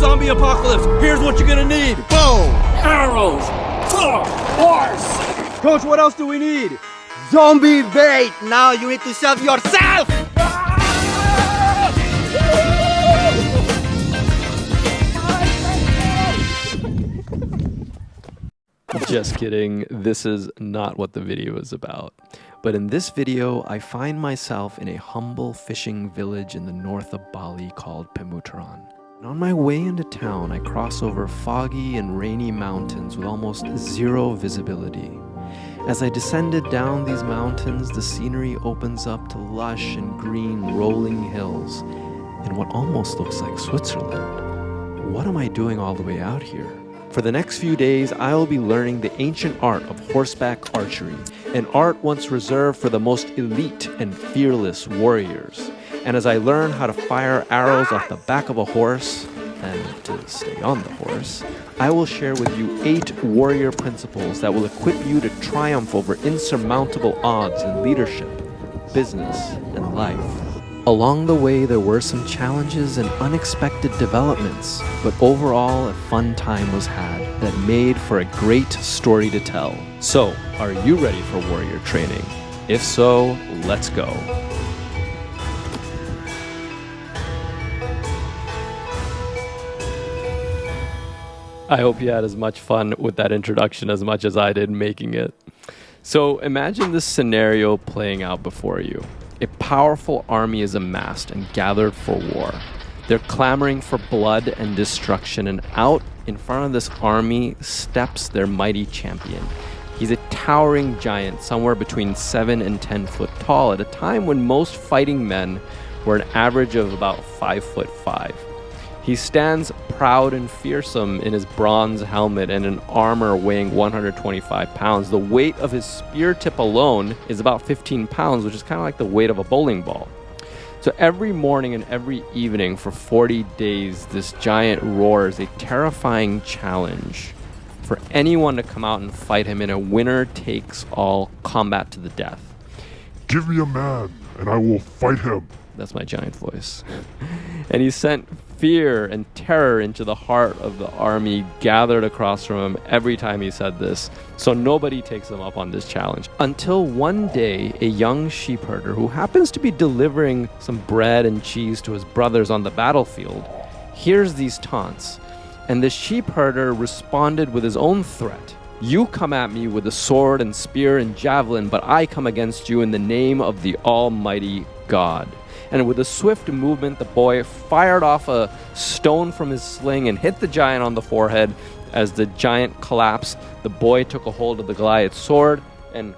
zombie apocalypse. Here's what you're gonna need. Bow, Arrows. Horse. Coach, what else do we need? zombie bait. Now you need to save yourself. Just kidding, this is not what the video is about. But in this video, I find myself in a humble fishing village in the north of Bali called Pemutaran. And on my way into town, I cross over foggy and rainy mountains with almost zero visibility. As I descended down these mountains, the scenery opens up to lush and green rolling hills in what almost looks like Switzerland. What am I doing all the way out here? For the next few days, I will be learning the ancient art of horseback archery, an art once reserved for the most elite and fearless warriors. And as I learn how to fire arrows off the back of a horse, and to stay on the horse, I will share with you 8 warrior principles that will equip you to triumph over insurmountable odds in leadership, business, and life. Along the way, there were some challenges and unexpected developments, but overall, a fun time was had that made for a great story to tell. So, are you ready for warrior training? If so, let's go. I hope you had as much fun with that introduction as much as I did making it. So, imagine this scenario playing out before you. A powerful army is amassed and gathered for war. They're clamoring for blood and destruction, and out in front of this army steps their mighty champion. He's a towering giant, somewhere between 7 and 10 foot tall, at a time when most fighting men were an average of about 5'5". He stands proud and fearsome in his bronze helmet and an armor weighing 125 pounds. The weight of his spear tip alone is about 15 pounds, which is kind of like the weight of a bowling ball. So every morning and every evening for 40 days, this giant roars a terrifying challenge for anyone to come out and fight him in a winner-takes-all combat to the death. Give me a man, and I will fight him. That's my giant voice. And he sent fear and terror into the heart of the army gathered across from him every time he said this. So nobody takes him up on this challenge. Until one day, a young sheepherder who happens to be delivering some bread and cheese to his brothers on the battlefield hears these taunts. And the sheepherder responded with his own threat. You come at me with a sword and spear and javelin, but I come against you in the name of the Almighty God. And with a swift movement, the boy fired off a stone from his sling and hit the giant on the forehead. As the giant collapsed, the boy took a hold of the Goliath's sword and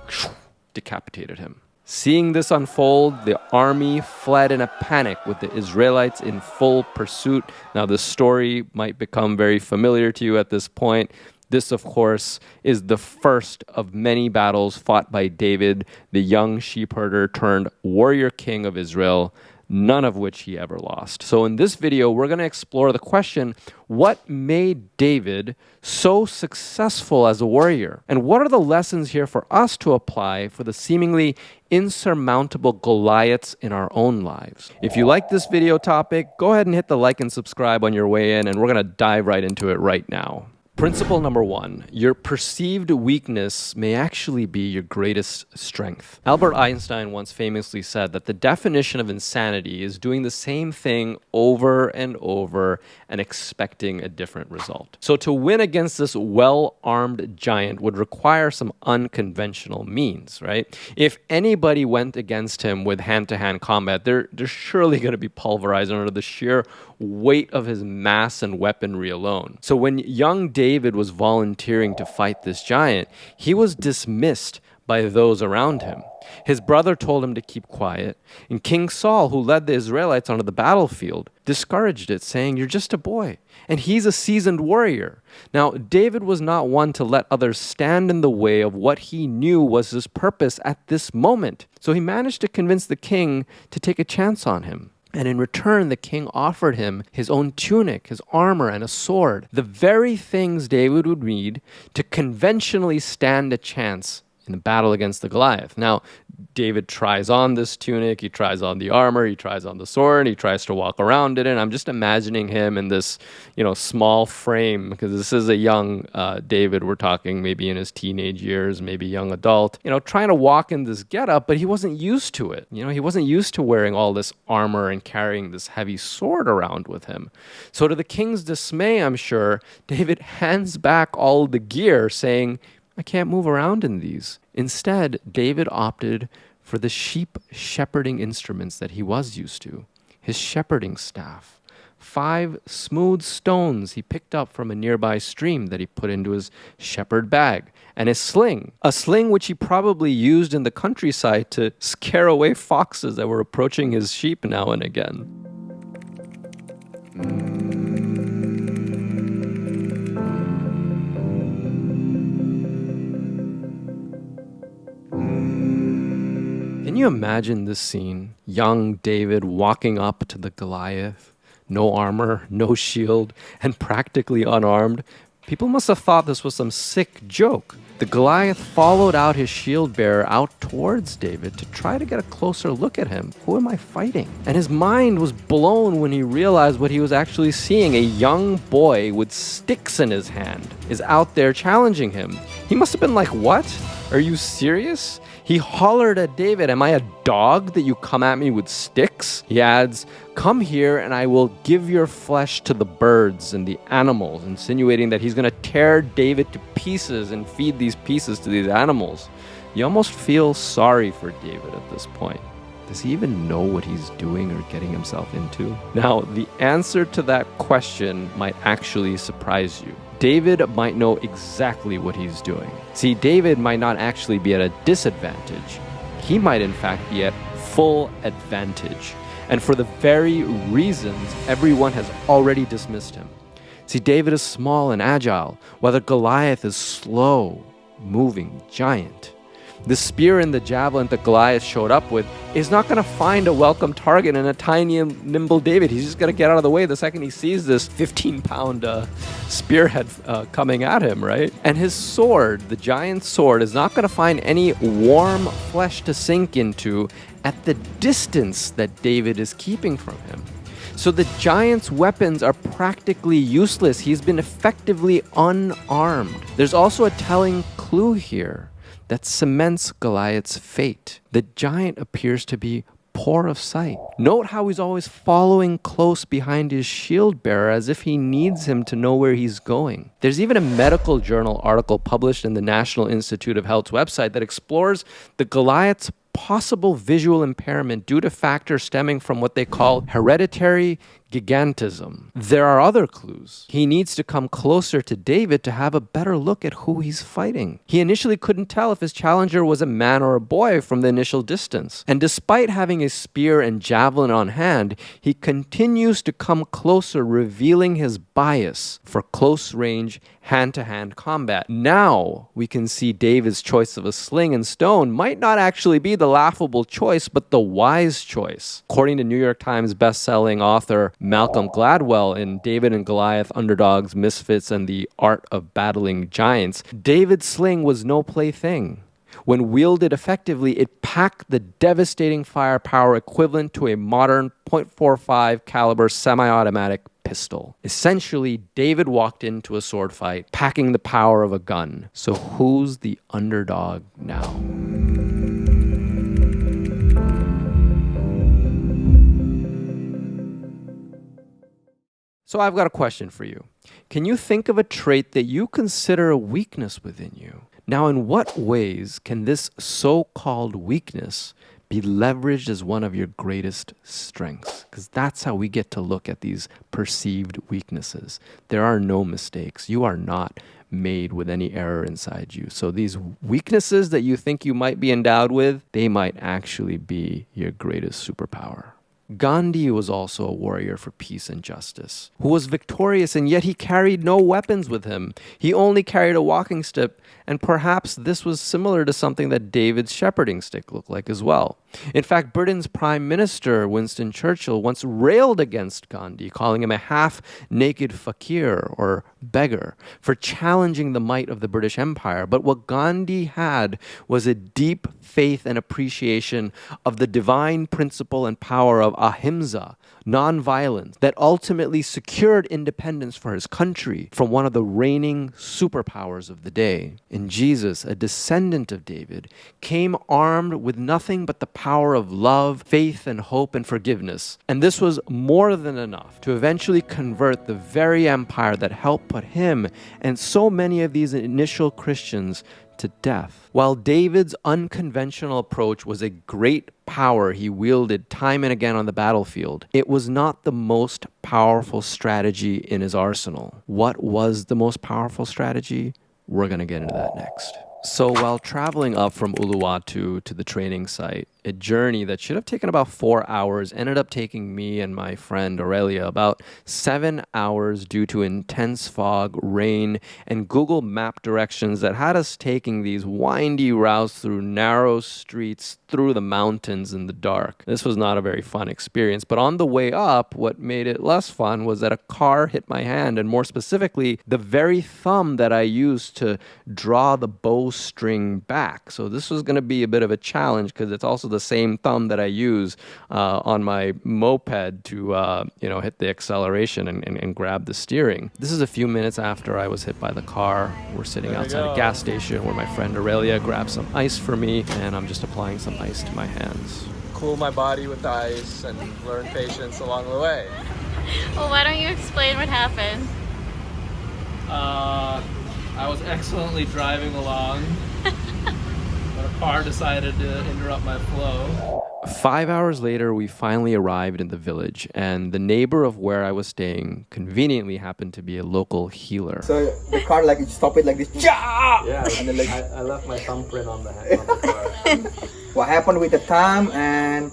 decapitated him. Seeing this unfold, the army fled in a panic with the Israelites in full pursuit. Now, this story might become very familiar to you at this point. This, of course, is the first of many battles fought by David, the young sheepherder turned warrior king of Israel, none of which he ever lost. So in this video, we're going to explore the question, what made David so successful as a warrior? And what are the lessons here for us to apply for the seemingly insurmountable Goliaths in our own lives? If you like this video topic, go ahead and hit the like and subscribe on your way in, and we're going to dive right into it right now. Principle number 1, your perceived weakness may actually be your greatest strength. Albert Einstein once famously said that the definition of insanity is doing the same thing over and over and expecting a different result. So to win against this well-armed giant would require some unconventional means, right? If anybody went against him with hand-to-hand combat, they're surely going to be pulverized under the sheer weight of his mass and weaponry alone. So when young David was volunteering to fight this giant, he was dismissed by those around him. His brother told him to keep quiet, and King Saul, who led the Israelites onto the battlefield, discouraged it, saying, "You're just a boy, and he's a seasoned warrior." Now, David was not one to let others stand in the way of what he knew was his purpose at this moment. So he managed to convince the king to take a chance on him. And in return, the king offered him his own tunic, his armor, and a sword, the very things David would need to conventionally stand a chance in the battle against the Goliath. Now, David tries on this tunic, he tries on the armor, he tries on the sword, he tries to walk around in it. I'm just imagining him in this, small frame, because this is a young David. We're talking maybe in his teenage years, maybe young adult, trying to walk in this getup, but he wasn't used to it. He wasn't used to wearing all this armor and carrying this heavy sword around with him. So to the king's dismay, I'm sure, David hands back all the gear, saying, I can't move around in these. Instead, David opted for the sheep shepherding instruments that he was used to, his shepherding staff, 5 smooth stones he picked up from a nearby stream that he put into his shepherd bag, and his sling, a sling which he probably used in the countryside to scare away foxes that were approaching his sheep now and again. Can you imagine this scene? Young David walking up to the Goliath, no armor, no shield, and practically unarmed. People must have thought this was some sick joke. The Goliath followed out his shield bearer out towards David to try to get a closer look at him. Who am I fighting? And his mind was blown when he realized what he was actually seeing. A young boy with sticks in his hand is out there challenging him. He must have been like, what? Are you serious? He hollered at David, am I a dog that you come at me with sticks? He adds, come here and I will give your flesh to the birds and the animals, insinuating that he's going to tear David to pieces and feed these pieces to these animals. You almost feel sorry for David at this point. Does he even know what he's doing or getting himself into? Now, the answer to that question might actually surprise you. David might know exactly what he's doing. See, David might not actually be at a disadvantage. He might, in fact, be at full advantage. And for the very reasons everyone has already dismissed him. See, David is small and agile, while the Goliath is slow, moving giant. The spear and the javelin that Goliath showed up with is not going to find a welcome target in a tiny and nimble David. He's just going to get out of the way the second he sees this 15-pound spearhead coming at him, right? And his sword, the giant sword, is not going to find any warm flesh to sink into at the distance that David is keeping from him. So the giant's weapons are practically useless. He's been effectively unarmed. There's also a telling clue here that cements Goliath's fate. The giant appears to be poor of sight. Note how he's always following close behind his shield bearer as if he needs him to know where he's going. There's even a medical journal article published in the National Institute of Health's website that explores the Goliath's possible visual impairment due to factors stemming from what they call hereditary gigantism. There are other clues. He needs to come closer to David to have a better look at who he's fighting. He initially couldn't tell if his challenger was a man or a boy from the initial distance. And despite having his spear and javelin on hand, he continues to come closer, revealing his bias for close-range, hand-to-hand combat. Now we can see David's choice of a sling and stone might not actually be the laughable choice, but the wise choice. According to New York Times best-selling author Malcolm Gladwell in David and Goliath, Underdogs, Misfits, and the Art of Battling Giants, David's sling was no plaything. When wielded effectively, it packed the devastating firepower equivalent to a modern .45 caliber semi-automatic pistol. Essentially, David walked into a sword fight, packing the power of a gun. So who's the underdog now? So I've got a question for you. Can you think of a trait that you consider a weakness within you? Now, in what ways can this so-called weakness be leveraged as one of your greatest strengths? Because that's how we get to look at these perceived weaknesses. There are no mistakes. You are not made with any error inside you. So these weaknesses that you think you might be endowed with, they might actually be your greatest superpower. Gandhi was also a warrior for peace and justice, who was victorious, and yet he carried no weapons with him. He only carried a walking stick, and perhaps this was similar to something that David's shepherding stick looked like as well. In fact, Britain's Prime Minister, Winston Churchill, once railed against Gandhi, calling him a half-naked fakir or beggar, for challenging the might of the British Empire. But what Gandhi had was a deep faith and appreciation of the divine principle and power of ahimsa, nonviolence, that ultimately secured independence for his country from one of the reigning superpowers of the day. And Jesus, a descendant of David, came armed with nothing but the power of love, faith, and hope and forgiveness. And this was more than enough to eventually convert the very empire that helped put him and so many of these initial Christians to death. While David's unconventional approach was a great power he wielded time and again on the battlefield, it was not the most powerful strategy in his arsenal. What was the most powerful strategy? We're going to get into that next. So while traveling up from Uluwatu to the training site, a journey that should have taken about 4 hours ended up taking me and my friend Aurelia about 7 hours due to intense fog, rain, and Google Map directions that had us taking these windy routes through narrow streets through the mountains in the dark. This was not a very fun experience, but on the way up, what made it less fun was that a car hit my hand, and more specifically, the very thumb that I used to draw the bowstring back. So this was going to be a bit of a challenge because it's also the same thumb that I use on my moped to hit the acceleration and grab the steering. This is a few minutes after I was hit by the car. We're sitting outside a gas station where my friend Aurelia grabbed some ice for me, and I'm just applying some ice to my hands. Cool my body with the ice and learn patience along the way. Well, why don't you explain what happened? I was excellently driving along, but a car decided to interrupt my flow. 5 hours later, we finally arrived in the village, and the neighbor of where I was staying conveniently happened to be a local healer. So the car, like, you stop it like this. Yeah, And then, like, I left my thumbprint on the car. what happened with the thumb and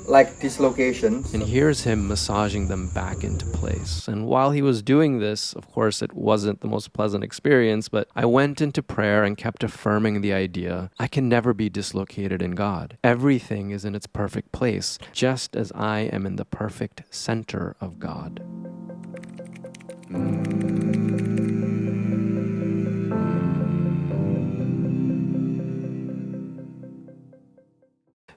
like dislocations. And here's him massaging them back into place. And while he was doing this, of course, it wasn't the most pleasant experience, but I went into prayer and kept affirming the idea, I can never be dislocated in God. Everything is in its perfect place, just as I am in the perfect center of God.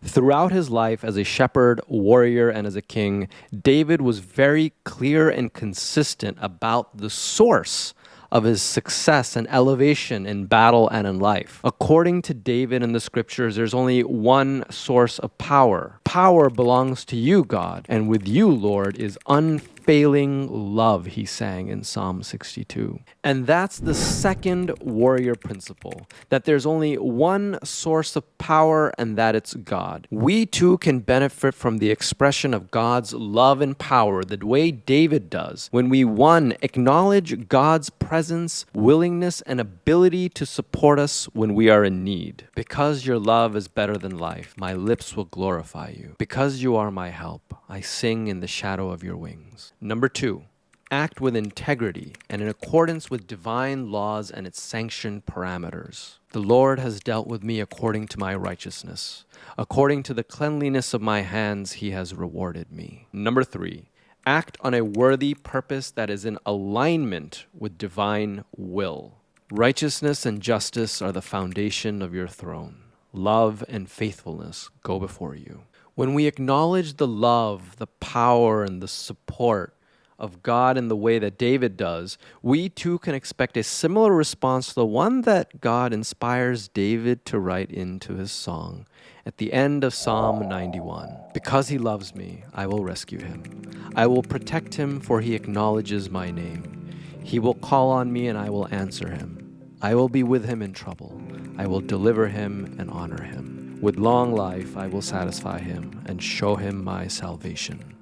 Throughout his life as a shepherd, warrior, and as a king, David was very clear and consistent about the source of his success and elevation in battle and in life. According to David in the scriptures, there's only one source of power. Power belongs to you, God, and with you, Lord, is unfailing love, he sang in Psalm 62. And that's the second warrior principle, that there's only one source of power and that it's God. We too can benefit from the expression of God's love and power the way David does when we, one, acknowledge God's presence, willingness, and ability to support us when we are in need. Because your love is better than life, my lips will glorify you. Because you are my help, I sing in the shadow of your wings. Number 2, act with integrity and in accordance with divine laws and its sanctioned parameters. The Lord has dealt with me according to my righteousness. According to the cleanliness of my hands, he has rewarded me. Number 3, act on a worthy purpose that is in alignment with divine will. Righteousness and justice are the foundation of your throne. Love and faithfulness go before you. When we acknowledge the love, the power, and the support of God in the way that David does, we too can expect a similar response to the one that God inspires David to write into his song at the end of Psalm 91. Because he loves me, I will rescue him. I will protect him, for he acknowledges my name. He will call on me, and I will answer him. I will be with him in trouble. I will deliver him and honor him. With long life, I will satisfy him and show him my salvation.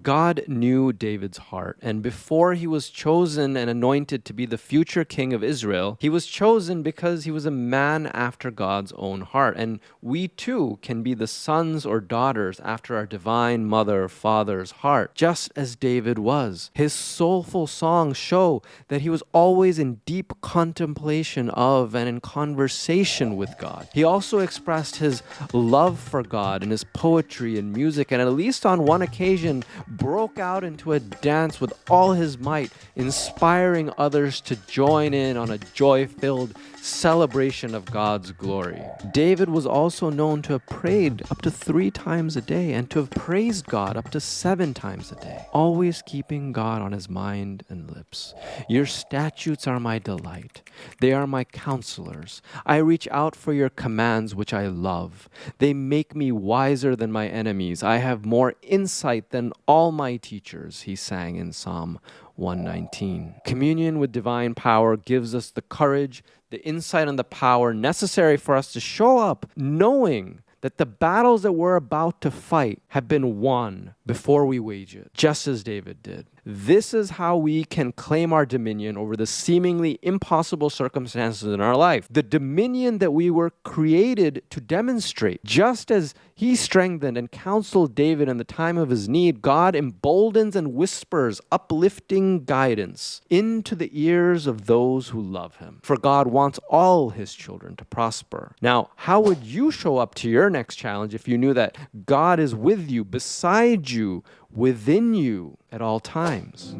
God knew David's heart, and before he was chosen and anointed to be the future king of Israel, he was chosen because he was a man after God's own heart. And we too can be the sons or daughters after our divine mother or father's heart, just as David was. His soulful songs show that he was always in deep contemplation of and in conversation with God. He also expressed his love for God in his poetry and music, and at least on one occasion broke out into a dance with all his might, inspiring others to join in on a joy-filled celebration of God's glory. David was also known to have prayed up to 3 times a day and to have praised God up to 7 times a day, always keeping God on his mind and lips. Your statutes are my delight. They are my counselors. I reach out for your commands, which I love. They make me wiser than my enemies. I have more insight than all my teachers, he sang in Psalm 119. Communion with divine power gives us the courage, the insight, and the power necessary for us to show up knowing that the battles that we're about to fight have been won before we wage it, just as David did. This is how we can claim our dominion over the seemingly impossible circumstances in our life. The dominion that we were created to demonstrate. Just as he strengthened and counseled David in the time of his need, God emboldens and whispers uplifting guidance into the ears of those who love him. For God wants all his children to prosper. Now, how would you show up to your next challenge if you knew that God is with you, beside you, within you at all times?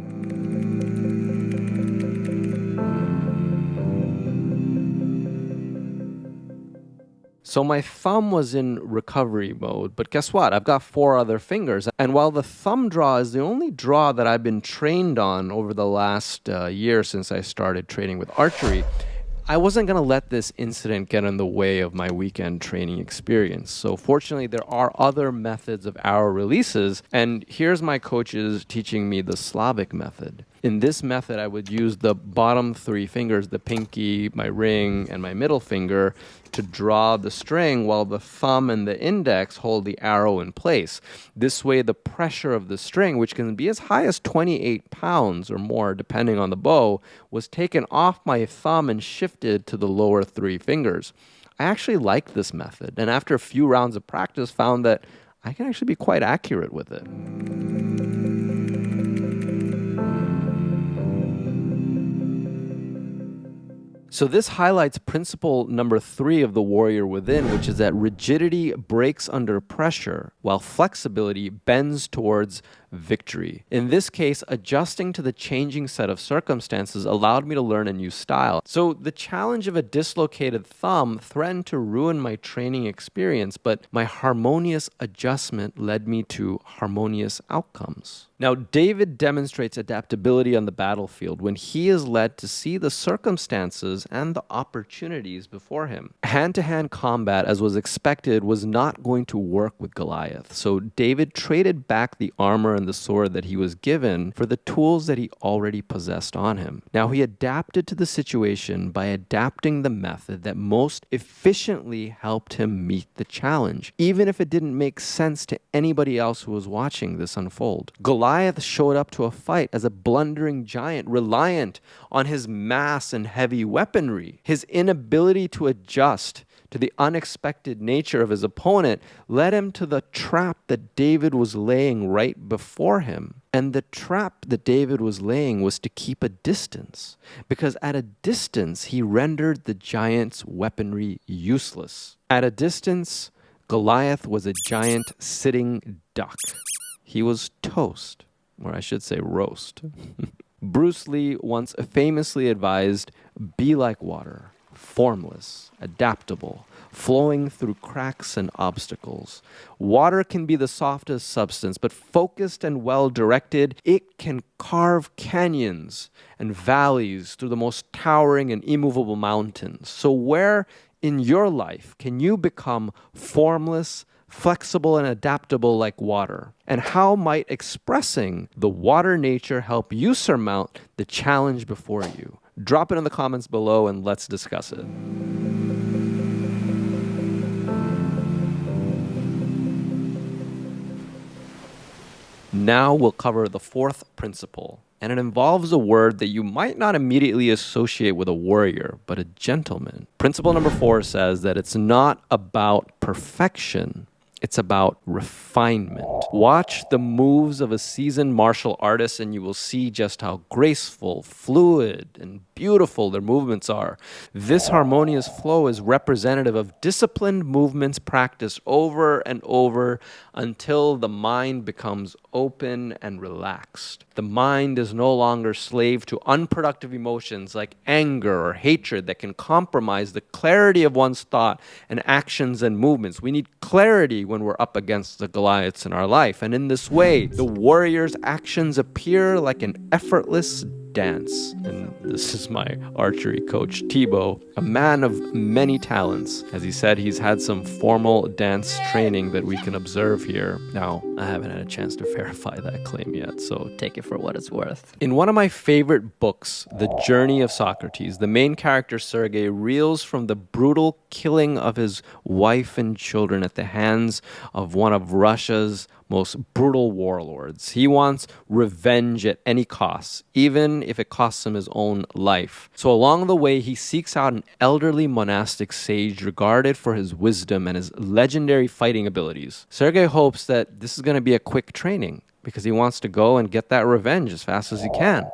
So my thumb was in recovery mode, but guess what? I've got 4 other fingers. And while the thumb draw is the only draw that I've been trained on over the last year since I started training with archery, I wasn't going to let this incident get in the way of my weekend training experience. So fortunately, there are other methods of arrow releases, and here's my coaches teaching me the Slavic method. In this method, I would use the bottom 3 fingers, the pinky, my ring, and my middle finger, to draw the string while the thumb and the index hold the arrow in place. This way, the pressure of the string, which can be as high as 28 pounds or more depending on the bow, was taken off my thumb and shifted to the lower 3 fingers. I actually liked this method, and after a few rounds of practice, found that I can actually be quite accurate with it. So this highlights principle number 3 of the warrior within, which is that rigidity breaks under pressure, while flexibility bends towards victory. In this case, adjusting to the changing set of circumstances allowed me to learn a new style. So the challenge of a dislocated thumb threatened to ruin my training experience, but my harmonious adjustment led me to harmonious outcomes. Now, David demonstrates adaptability on the battlefield when he is led to see the circumstances and the opportunities before him. Hand-to-hand combat, as was expected, was not going to work with Goliath. So David traded back the armor and the sword that he was given for the tools that he already possessed on him. Now, he adapted to the situation by adapting the method that most efficiently helped him meet the challenge, even if it didn't make sense to anybody else who was watching this unfold. Goliath showed up to a fight as a blundering giant, reliant on his mass and heavy weaponry. His inability to adjust to the unexpected nature of his opponent led him to the trap that David was laying right before him. And the trap that David was laying was to keep a distance, because at a distance, he rendered the giant's weaponry useless. At a distance, Goliath was a giant sitting duck. He was toast, or I should say roast. Bruce Lee once famously advised, "Be like water, formless, adaptable, flowing through cracks and obstacles. Water can be the softest substance, but focused and well-directed, it can carve canyons and valleys through the most towering and immovable mountains." So where in your life can you become formless, flexible, and adaptable like water? And how might expressing the water nature help you surmount the challenge before you? Drop it in the comments below and let's discuss it. Now we'll cover the fourth principle, and it involves a word that you might not immediately associate with a warrior, but a gentleman. Principle number 4 says that it's not about perfection. It's about refinement. Watch the moves of a seasoned martial artist and you will see just how graceful, fluid, and beautiful their movements are. This harmonious flow is representative of disciplined movements practiced over and over until the mind becomes open and relaxed. The mind is no longer slave to unproductive emotions like anger or hatred that can compromise the clarity of one's thought and actions and movements. We need clarity when we're up against the Goliaths in our life. And in this way, the warrior's actions appear like an effortless dance. And this is my archery coach, Thibaut, a man of many talents. As he said, he's had some formal dance training that we can observe here. Now, I haven't had a chance to verify that claim yet, so take it for what it's worth. In one of my favorite books, The Journey of Socrates, the main character, Sergei, reels from the brutal killing of his wife and children at the hands of one of Russia's most brutal warlords. He wants revenge at any cost, even if it costs him his own life. So along the way, he seeks out an elderly monastic sage regarded for his wisdom and his legendary fighting abilities. Sergei hopes that this is going to be a quick training because he wants to go and get that revenge as fast as he can.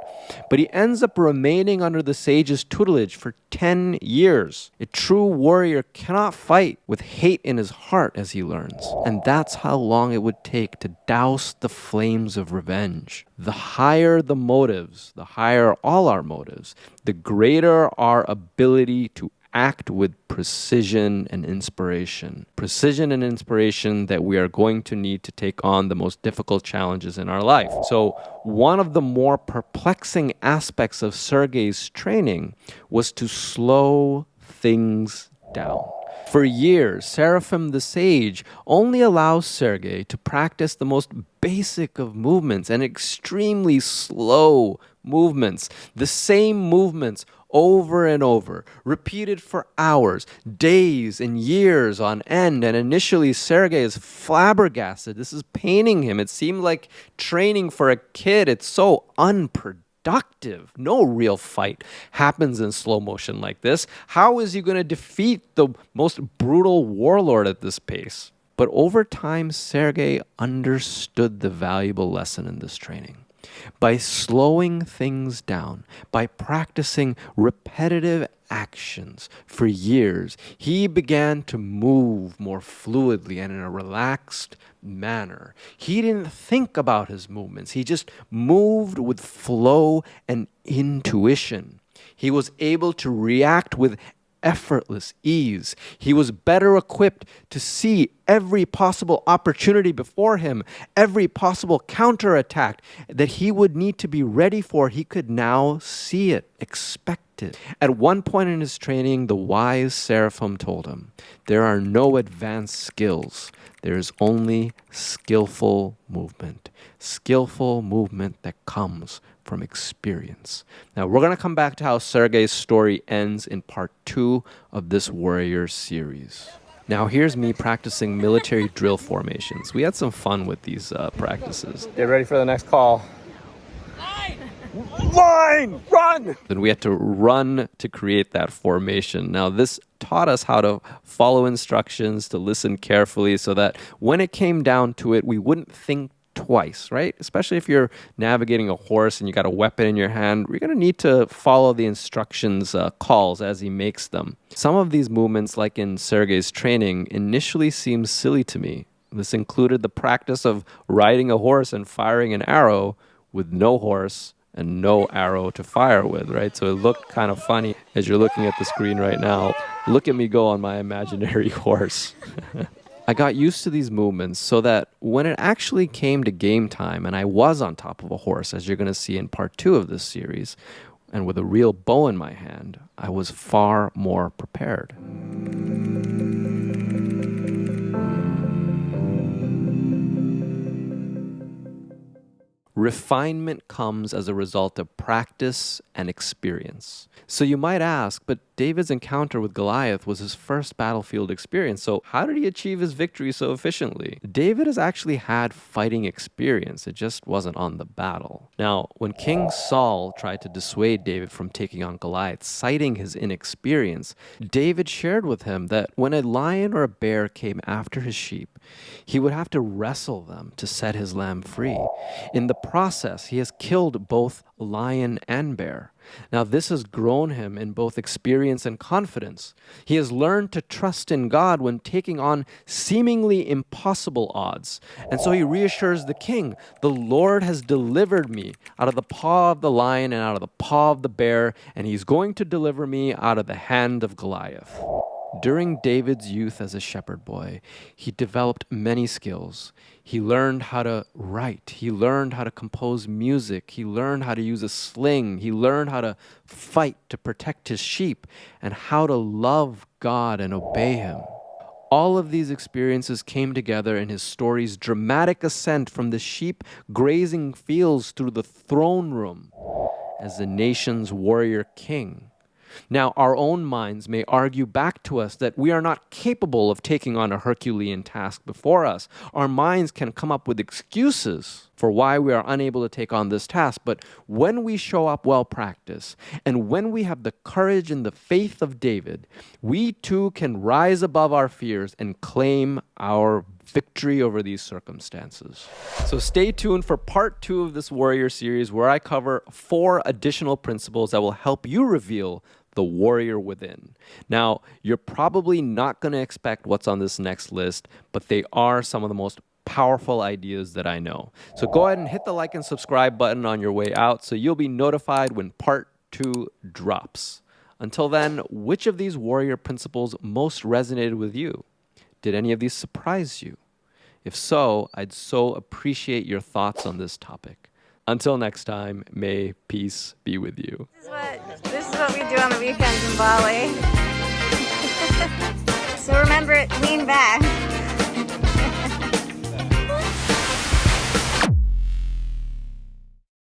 But he ends up remaining under the sage's tutelage for 10 years. A true warrior cannot fight with hate in his heart, as he learns. And that's how long it would take to douse the flames of revenge. The higher the motives, the higher all our motives, the greater our ability to act with precision and inspiration. Precision and inspiration that we are going to need to take on the most difficult challenges in our life. So one of the more perplexing aspects of Sergei's training was to slow things down. For years, Seraphim the Sage only allows Sergei to practice the most basic of movements and extremely slow movements. The same movements over and over, repeated for hours, days, and years on end. And initially, Sergei is flabbergasted. This is paining him. It seemed like training for a kid. It's so unproductive. No real fight happens in slow motion like this. How is he going to defeat the most brutal warlord at this pace? But over time, Sergei understood the valuable lesson in this training. By slowing things down, by practicing repetitive actions for years, he began to move more fluidly and in a relaxed manner. He didn't think about his movements. He just moved with flow and intuition. He was able to react with effortless ease. He was better equipped to see every possible opportunity before him, every possible counterattack that he would need to be ready for. He could now see it, expect it. At one point in his training, the wise Seraphim told him, "There are no advanced skills. There is only skillful movement that comes from experience." Now, we're going to come back to how Sergei's story ends in part 2 of this Warrior series. Now, here's me practicing military drill formations. We had some fun with these practices. Get ready for the next call. Line! Run! Then we had to run to create that formation. Now, this taught us how to follow instructions, to listen carefully, so that when it came down to it, we wouldn't think twice, right? Especially if you're navigating a horse and you got a weapon in your hand, you're going to need to follow the instructions calls as he makes them. Some of these movements, like in Sergei's training, initially seemed silly to me. This included the practice of riding a horse and firing an arrow with no horse and no arrow to fire with, right? So it looked kind of funny as you're looking at the screen right now. Look at me go on my imaginary horse. I got used to these movements so that when it actually came to game time and I was on top of a horse, as you're going to see in part 2 of this series, and with a real bow in my hand, I was far more prepared. Refinement comes as a result of practice and experience. So you might ask, but David's encounter with Goliath was his first battlefield experience. So how did he achieve his victory so efficiently? David has actually had fighting experience. It just wasn't on the battle. Now, when King Saul tried to dissuade David from taking on Goliath, citing his inexperience, David shared with him that when a lion or a bear came after his sheep, he would have to wrestle them to set his lamb free. In the process, he has killed both lion and bear. Now, this has grown him in both experience and confidence. He has learned to trust in God when taking on seemingly impossible odds. And so he reassures the king, the Lord has delivered me out of the paw of the lion and out of the paw of the bear, and he's going to deliver me out of the hand of Goliath. During David's youth as a shepherd boy, he developed many skills. He learned how to write. He learned how to compose music. He learned how to use a sling. He learned how to fight to protect his sheep and how to love God and obey him. All of these experiences came together in his story's dramatic ascent from the sheep grazing fields through the throne room as the nation's warrior king. Now, our own minds may argue back to us that we are not capable of taking on a Herculean task before us. Our minds can come up with excuses for why we are unable to take on this task. But when we show up well practiced, and when we have the courage and the faith of David, we too can rise above our fears and claim our victory over these circumstances. So stay tuned for part 2 of this warrior series, where I cover 4 additional principles that will help you reveal the warrior within. Now, you're probably not going to expect what's on this next list, but they are some of the most powerful ideas that I know. So go ahead and hit the like and subscribe button on your way out so you'll be notified when part 2 drops. Until then, which of these warrior principles most resonated with you? Did any of these surprise you? If so, I'd so appreciate your thoughts on this topic. Until next time, may peace be with you. This is what we do on the weekends in Bali. So remember, lean back.